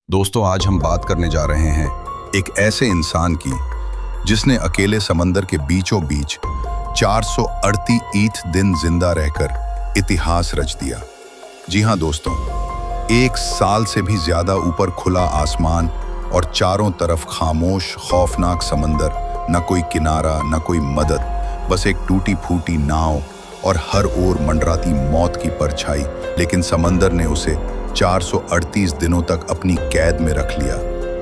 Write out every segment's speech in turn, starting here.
दोस्तों, आज हम बात करने जा रहे हैं एक ऐसे इंसान की जिसने अकेले समंदर के बीचों बीच 438 दिन जिंदा रहकर इतिहास रच दिया। जी हाँ दोस्तों, 1 साल से भी ज्यादा ऊपर खुला आसमान और चारों तरफ खामोश खौफनाक समंदर, न कोई किनारा न कोई मदद, बस एक टूटी फूटी नाव और हर ओर मंडराती मौत की परछाई। लेकिन समंदर ने उसे 438 दिनों तक अपनी कैद में रख लिया।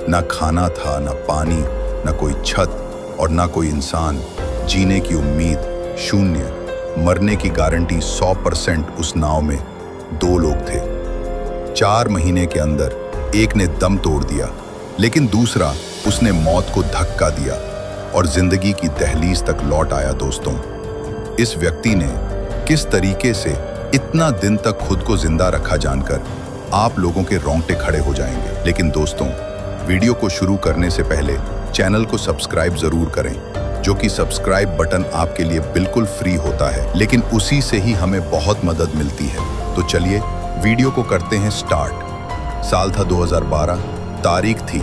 ना खाना था, ना पानी, ना कोई छत और ना कोई इंसान। जीने की उम्मीद शून्य, मरने की गारंटी 100%। उस नाव में 2 लोग थे। 4 महीने के अंदर एक ने दम तोड़ दिया, लेकिन दूसरा उसने मौत को धक्का दिया और जिंदगी की दहलीज तक लौट आया। दोस्तों, इस व्यक्ति ने किस तरीके से इतना दिन तक खुद को जिंदा रखा जानकर आप लोगों के रोंगटे खड़े हो जाएंगे। लेकिन दोस्तों, वीडियो को शुरू करने से पहले चैनल को सब्सक्राइब जरूर करें, जो कि सब्सक्राइब बटन आपके लिए बिल्कुल फ्री होता है, लेकिन उसी से ही हमें बहुत मदद मिलती है। तो चलिए वीडियो को करते हैं स्टार्ट। साल था 2012, तारीख थी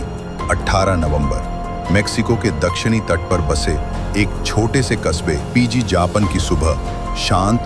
18 नवंबर। मेक्सिको के दक्षिणी तट पर बसे एक छोटे से कस्बे पीजी जापन की सुबह शांत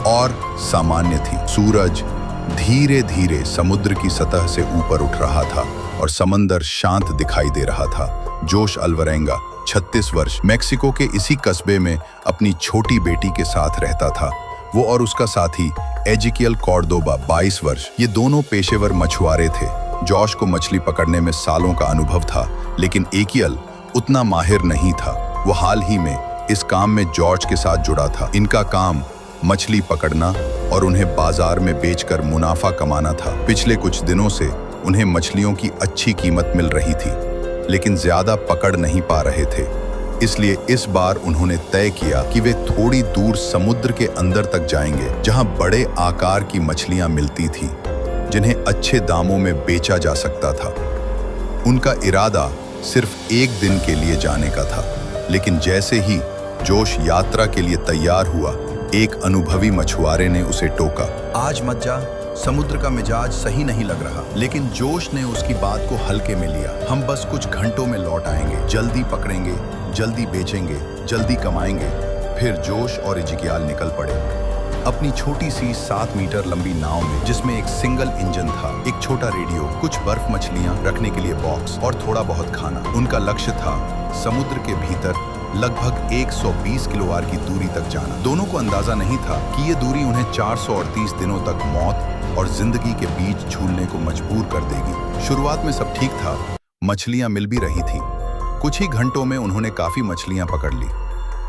और सामान्य थी। सूरज धीरे धीरे समुद्र की सतह से ऊपर उठ रहा था और समंदर शांत दिखाई दे रहा था। जोश अल्वरेंगा 36 वर्ष मेक्सिको के इसी कस्बे में अपनी छोटी बेटी के साथ रहता था। वो और उसका साथी एजिकियल कॉर्डोबा 22 वर्ष। ये दोनों पेशेवर मछुआरे थे। जॉश को मछली पकड़ने में सालों का अनुभव था, लेकिन एकियल उतना माहिर नहीं था। वो हाल ही में इस काम में जॉर्ज के साथ जुड़ा था। इनका काम मछली पकड़ना और उन्हें बाजार में बेचकर मुनाफा कमाना था। पिछले कुछ दिनों से उन्हें मछलियों की अच्छी कीमत मिल रही थी, लेकिन ज्यादा पकड़ नहीं पा रहे थे। इसलिए इस बार उन्होंने तय किया कि वे थोड़ी दूर समुद्र के अंदर तक जाएंगे, जहां बड़े आकार की मछलियां मिलती थी, जिन्हें अच्छे दामों में बेचा जा सकता था। उनका इरादा सिर्फ 1 दिन के लिए जाने का था, लेकिन जैसे ही जोश यात्रा के लिए तैयार हुआ, एक अनुभवी मछुआरे ने उसे टोका। आज मत जा, समुद्र का मिजाज सही नहीं लग रहा। लेकिन जोश ने उसकी बात को हल्के में लिया। हम बस कुछ घंटों में लौट आएंगे, जल्दी पकड़ेंगे, जल्दी बेचेंगे, जल्दी कमाएंगे। फिर जोश और एजिकियल निकल पड़े अपनी छोटी सी 7 मीटर लंबी नाव में, जिसमें एक सिंगल इंजन था, एक छोटा रेडियो, कुछ बर्फ मछलियां रखने के लिए बॉक्स और थोड़ा बहुत खाना। उनका लक्ष्य था समुद्र के भीतर लगभग 120 किलोमीटर की दूरी तक जाना। दोनों को अंदाजा नहीं था कि ये दूरी उन्हें 438 दिनों तक मौत और जिंदगी के बीच झूलने को मजबूर कर देगी। शुरुआत में सब ठीक था, मछलियां मिल भी रही थी। कुछ ही घंटों में उन्होंने काफी मछलियां पकड़ ली,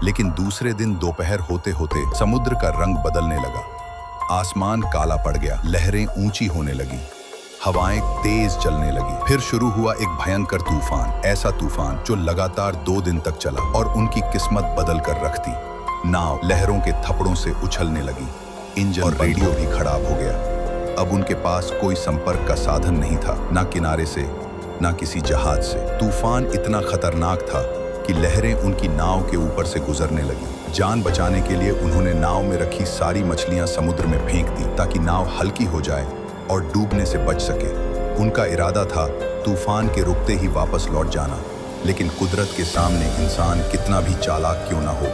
लेकिन दूसरे दिन दोपहर होते होते समुद्र का रंग बदलने लगा। आसमान काला पड़ गया, लहरें ऊंची होने लगी, हवाएं तेज चलने लगी। फिर शुरू हुआ एक भयंकर तूफान, ऐसा तूफान जो लगातार 2 दिन तक चला और उनकी किस्मत बदल कर रख दी। नाव लहरों के थपड़ों से उछलने लगी, इंजन और रेडियो भी खराब हो गया। अब उनके पास कोई संपर्क का साधन नहीं था, ना किनारे से, ना किसी जहाज से। तूफान इतना खतरनाक था कि लहरें उनकी नाव के ऊपर से गुजरने लगी। जान बचाने के लिए उन्होंने नाव में रखी सारी मछलियां समुद्र में फेंक दी, ताकि नाव हल्की हो जाए और डूबने से बच सके। उनका इरादा था तूफान के रुकते ही वापस लौट जाना, लेकिन कुदरत के सामने इंसान कितना भी चालाक क्यों ना हो,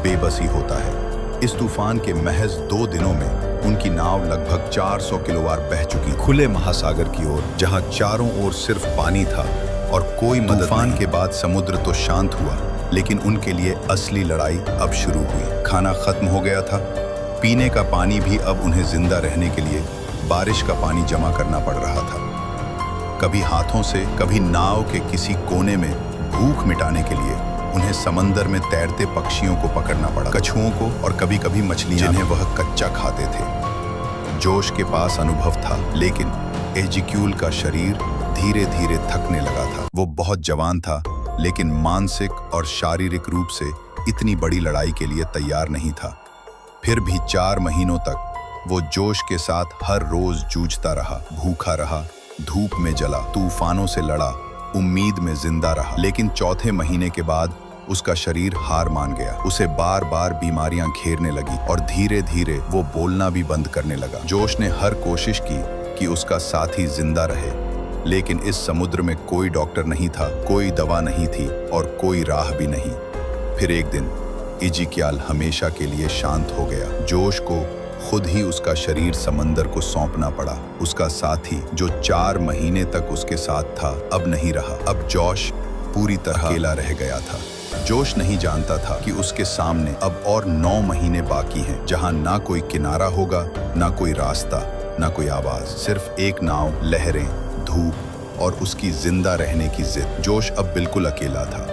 बेबस ही होता है। इस तूफान के महज 2 दिनों में उनकी नाव लगभग 400 किलोमीटर बह चुकी, खुले महासागर की ओर, जहां चारों ओर सिर्फ पानी था और कोई मदद। तूफान के बाद समुद्र तो शांत हुआ, लेकिन उनके लिए असली लड़ाई अब शुरू हुई। खाना खत्म हो गया था, पीने का पानी भी अब उन्हें जिंदा रहने के लिए बारिश का पानी जमा करना पड़ रहा था। कभी हाथों से, कभी नाव के किसी कोने में। भूख मिटाने के लिए उन्हें समंदर में तैरते पक्षियों को पकड़ना पड़ा, कछुओं को और कभी कभी मछलियां, जिन्हें वह कच्चा खाते थे। जोश के पास अनुभव था, लेकिन एजिकियल का शरीर धीरे धीरे थकने लगा था। वो बहुत जवान था, लेकिन मानसिक और शारीरिक रूप से इतनी बड़ी लड़ाई के लिए तैयार नहीं था। फिर भी 4 महीनों तक वो जोश के साथ हर रोज जूझता रहा, भूखा रहा, धूप में जला, तूफानों से लड़ा, उम्मीद में जिंदा रहा। लेकिन चौथे महीने के बाद उसका शरीर हार मान गया। उसे बार बार बीमारियां घेरने लगी और धीरे धीरे वो बोलना भी बंद करने लगा। जोश ने हर कोशिश की कि उसका साथी जिंदा रहे, लेकिन इस समुद्र में कोई डॉक्टर नहीं था, कोई दवा नहीं थी और कोई राह भी नहीं। फिर एक दिन इजिक्याल हमेशा के लिए शांत हो गया। जोश को खुद ही उसका शरीर समंदर को सौंपना पड़ा। उसका साथी जो 4 महीने तक उसके साथ था अब नहीं रहा। अब जोश पूरी तरह अकेला रह गया था। जोश नहीं जानता था कि उसके सामने अब और 9 महीने बाकी हैं, जहां ना कोई किनारा होगा, ना कोई रास्ता, ना कोई आवाज, सिर्फ एक नाव, लहरें, धूप और उसकी जिंदा रहने की जिद। जोश अब बिल्कुल अकेला था,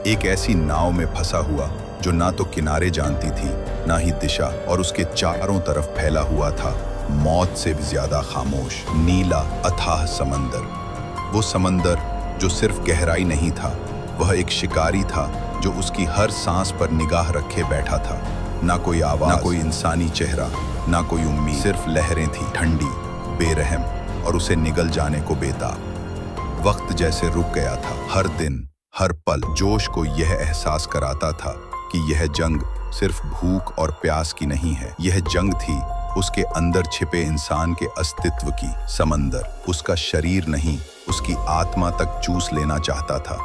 एक ऐसी नाव में फंसा हुआ जो ना तो किनारे जानती थी, ना ही दिशा, और उसके चारों तरफ फैला हुआ था मौत से भी ज्यादा खामोश नीला अथाह समंदर। वो समंदर जो सिर्फ गहराई नहीं था, वह एक शिकारी था जो उसकी हर सांस पर निगाह रखे बैठा था। ना कोई आवाज, ना कोई इंसानी चेहरा, ना कोई उम्मीद, सिर्फ लहरें थी, ठंडी, बेरहम और उसे निगल जाने को बेताब। वक्त जैसे रुक गया था। हर दिन, हर पल जोश को यह एहसास कराता था कि यह जंग सिर्फ भूख और प्यास की नहीं है, यह जंग थी उसके अंदर छिपे इंसान के अस्तित्व की। समंदर उसका शरीर नहीं, उसकी आत्मा तक चूस लेना चाहता था।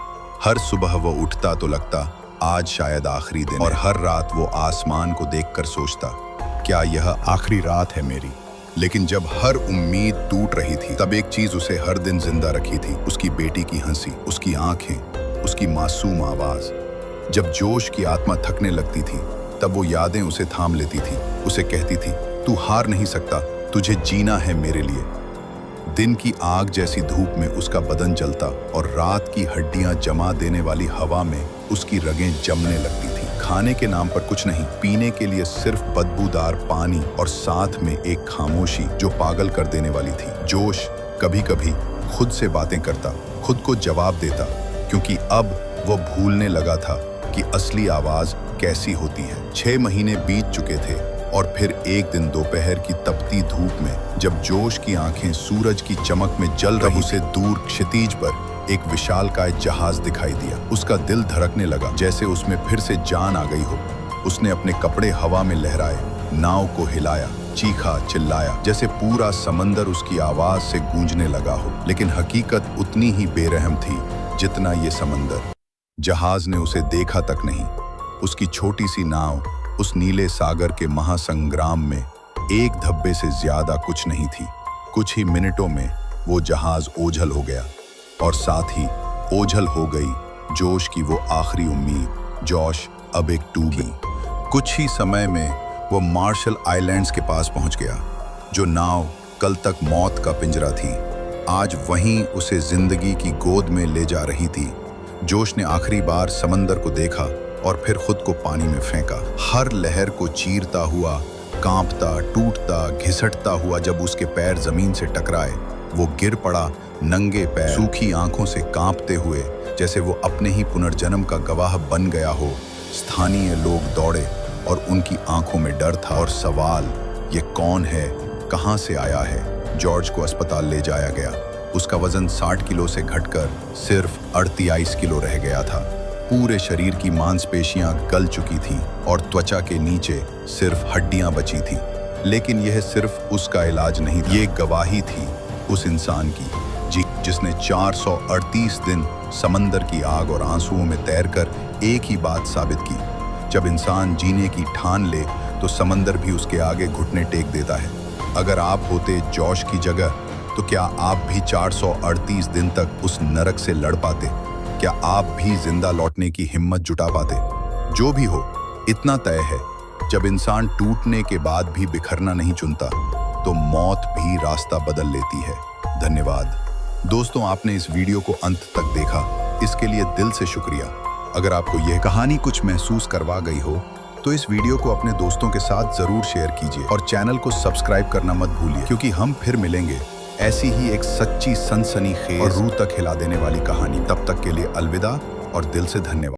हर सुबह वो उठता तो लगता आज शायद आखिरी दिन, और हर रात वो आसमान को देखकर सोचता क्या यह आखिरी रात है मेरी। लेकिन जब हर उम्मीद टूट रही थी, तब एक चीज उसे हर दिन जिंदा रखी थी, उसकी बेटी की हंसी, उसकी आंखें, उसकी मासूम आवाज। जब जोश की आत्मा थकने लगती थी, तब वो यादें उसे थाम लेती थी, उसे कहती थी तू हार नहीं सकता, तुझे जीना है मेरे लिए। दिन की आग जैसी धूप में उसका बदन जलता और रात की हड्डियां जमा देने वाली हवा में उसकी रगें जमने लगती थी। खाने के नाम पर कुछ नहीं, पीने के लिए सिर्फ बदबूदार पानी और साथ में एक खामोशी जो पागल कर देने वाली थी। जोश कभी कभी खुद से बातें करता, खुद को जवाब देता, क्योंकि अब वो भूलने लगा था कि असली आवाज कैसी होती है। 6 महीने बीत चुके थे और फिर एक दिन दोपहर की तपती धूप में जब जोश की आंखें सूरज की चमक में जल रही, उसे दूर क्षितिज पर एक विशालकाय जहाज दिखाई दिया। उसका दिल धड़कने लगा, जैसे उसमें फिर से जान आ गई हो। उसने अपने कपड़े हवा में लहराए, नाव को हिलाया, चीखा, चिल्लाया, जैसे पूरा समंदर उसकी आवाज से गूंजने लगा हो। लेकिन हकीकत उतनी ही बेरहम थी जितना ये समंदर। जहाज ने उसे देखा तक नहीं। उसकी छोटी सी नाव उस नीले सागर के महासंग्राम में एक धब्बे से ज्यादा कुछ नहीं थी। कुछ ही मिनटों में वो जहाज ओझल हो गया और साथ ही ओझल हो गई जोश की वो आखिरी उम्मीद। जोश अब एक टूबी। कुछ ही समय में वो मार्शल आइलैंड्स के पास पहुंच गया। जो नाव कल तक मौत का पिंजरा थी, आज वहीं उसे जिंदगी की गोद में ले जा रही थी। जोश ने आखिरी बार समंदर को देखा और फिर खुद को पानी में फेंका। हर लहर को चीरता हुआ, कांपता, टूटता, घिसटता हुआ जब उसके पैर जमीन से टकराए, वो गिर पड़ा नंगे पैर, सूखी आंखों से कांपते हुए, जैसे वो अपने ही पुनर्जन्म का गवाह बन गया हो। स्थानीय लोग दौड़े और उनकी आंखों में डर था और सवाल, ये कौन है, कहां से आया है। जॉर्ज को अस्पताल ले जाया गया। उसका वजन 60 किलो से घटकर सिर्फ 38 किलो रह गया था। पूरे शरीर की मांसपेशियां गल चुकी थीं और त्वचा के नीचे सिर्फ हड्डियां बची थीं। लेकिन यह सिर्फ उसका इलाज नहीं था, ये गवाही थी उस इंसान की जिसने 438 दिन समंदर की आग और आंसुओं में तैरकर एक ही बात साबित की, जब इंसान जीने की ठान ले तो समंदर भी उसके आगे घुटने टेक देता है। अगर आप होते जोश की जगह, तो क्या आप भी 438 दिन तक उस नरक से लड़ पाते? क्या आप भी जिंदा लौटने की हिम्मत जुटा पाते? जो भी हो, इतना तय है, जब इंसान टूटने के बाद भी बिखरना नहीं चुनता, तो मौत भी रास्ता बदल लेती है। धन्यवाद दोस्तों, आपने इस वीडियो को अंत तक देखा, इसके लिए दिल से शुक्रिया। अगर आपको यह कहानी कुछ महसूस करवा गई हो, तो इस वीडियो को अपने दोस्तों के साथ जरूर शेयर कीजिए और चैनल को सब्सक्राइब करना मत भूलिए, क्योंकि हम फिर मिलेंगे ऐसी ही एक सच्ची, सनसनीखेज और रूह तक हिला देने वाली कहानी। तब तक के लिए अलविदा और दिल से धन्यवाद।